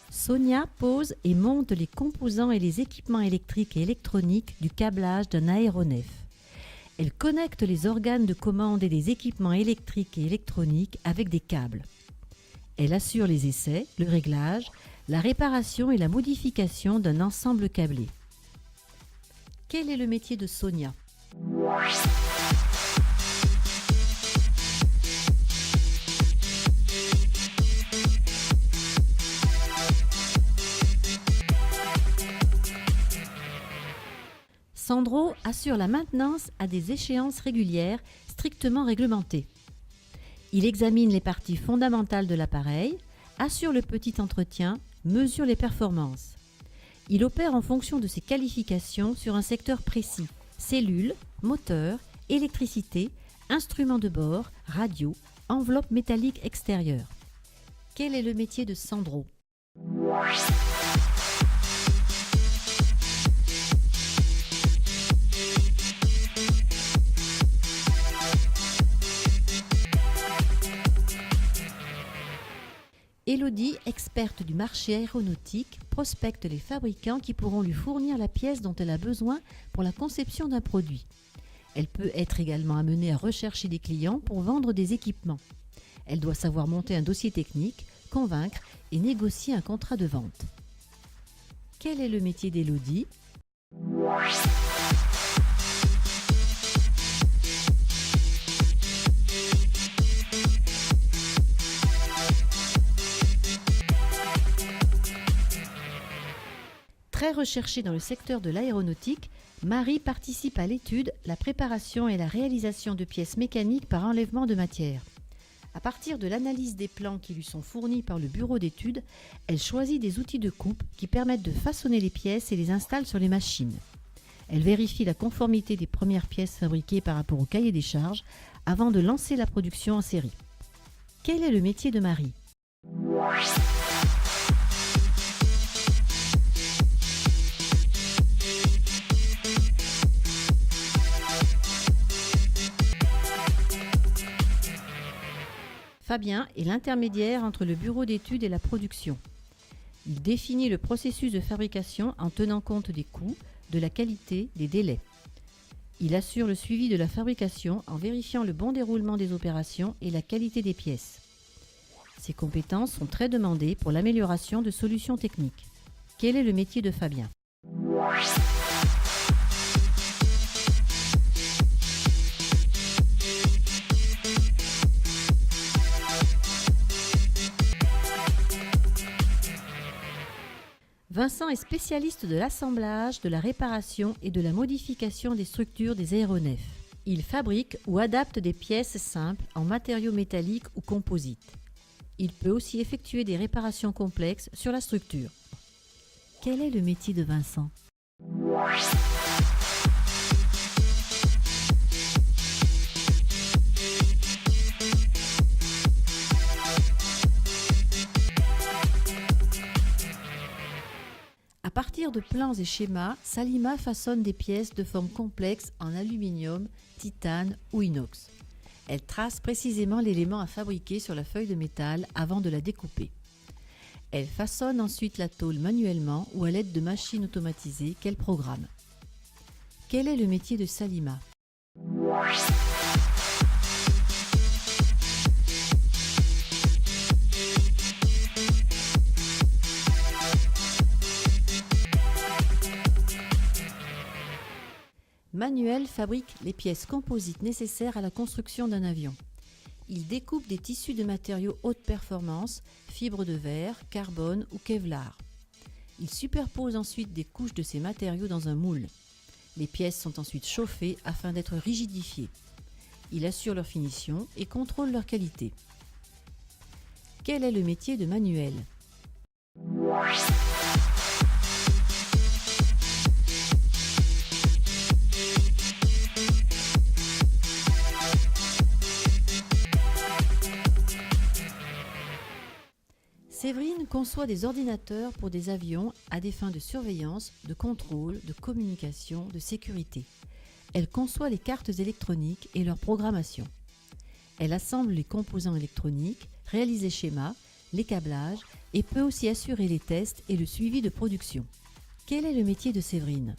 Sonia pose et monte les composants et les équipements électriques et électroniques du câblage d'un aéronef. Elle connecte les organes de commande et les équipements électriques et électroniques avec des câbles. Elle assure les essais, le réglage, la réparation et la modification d'un ensemble câblé. Quel est le métier de Sonia ? Sandro assure la maintenance à des échéances régulières strictement réglementées. Il examine les parties fondamentales de l'appareil, assure le petit entretien, mesure les performances. Il opère en fonction de ses qualifications sur un secteur précis: cellules, moteurs, électricité, instruments de bord, radio, enveloppe métallique extérieure. Quel est le métier de Sandro ? Élodie, experte du marché aéronautique, prospecte les fabricants qui pourront lui fournir la pièce dont elle a besoin pour la conception d'un produit. Elle peut être également amenée à rechercher des clients pour vendre des équipements. Elle doit savoir monter un dossier technique, convaincre et négocier un contrat de vente. Quel est le métier d'Élodie ? Très recherchée dans le secteur de l'aéronautique, Marie participe à l'étude, la préparation et la réalisation de pièces mécaniques par enlèvement de matière. À partir de l'analyse des plans qui lui sont fournis par le bureau d'études, elle choisit des outils de coupe qui permettent de façonner les pièces et les installe sur les machines. Elle vérifie la conformité des premières pièces fabriquées par rapport au cahier des charges avant de lancer la production en série. Quel est le métier de Marie ? Fabien est l'intermédiaire entre le bureau d'études et la production. Il définit le processus de fabrication en tenant compte des coûts, de la qualité, des délais. Il assure le suivi de la fabrication en vérifiant le bon déroulement des opérations et la qualité des pièces. Ses compétences sont très demandées pour l'amélioration de solutions techniques. Quel est le métier de Fabien ? Vincent est spécialiste de l'assemblage, de la réparation et de la modification des structures des aéronefs. Il fabrique ou adapte des pièces simples en matériaux métalliques ou composites. Il peut aussi effectuer des réparations complexes sur la structure. Quel est le métier de Vincent ? À partir de plans et schémas, Salima façonne des pièces de forme complexe en aluminium, titane ou inox. Elle trace précisément l'élément à fabriquer sur la feuille de métal avant de la découper. Elle façonne ensuite la tôle manuellement ou à l'aide de machines automatisées qu'elle programme. Quel est le métier de Salima ? Manuel fabrique les pièces composites nécessaires à la construction d'un avion. Il découpe des tissus de matériaux haute performance, fibres de verre, carbone ou Kevlar. Il superpose ensuite des couches de ces matériaux dans un moule. Les pièces sont ensuite chauffées afin d'être rigidifiées. Il assure leur finition et contrôle leur qualité. Quel est le métier de Manuel ? Séverine conçoit des ordinateurs pour des avions à des fins de surveillance, de contrôle, de communication, de sécurité. Elle conçoit les cartes électroniques et leur programmation. Elle assemble les composants électroniques, réalise les schémas, les câblages et peut aussi assurer les tests et le suivi de production. Quel est le métier de Séverine ?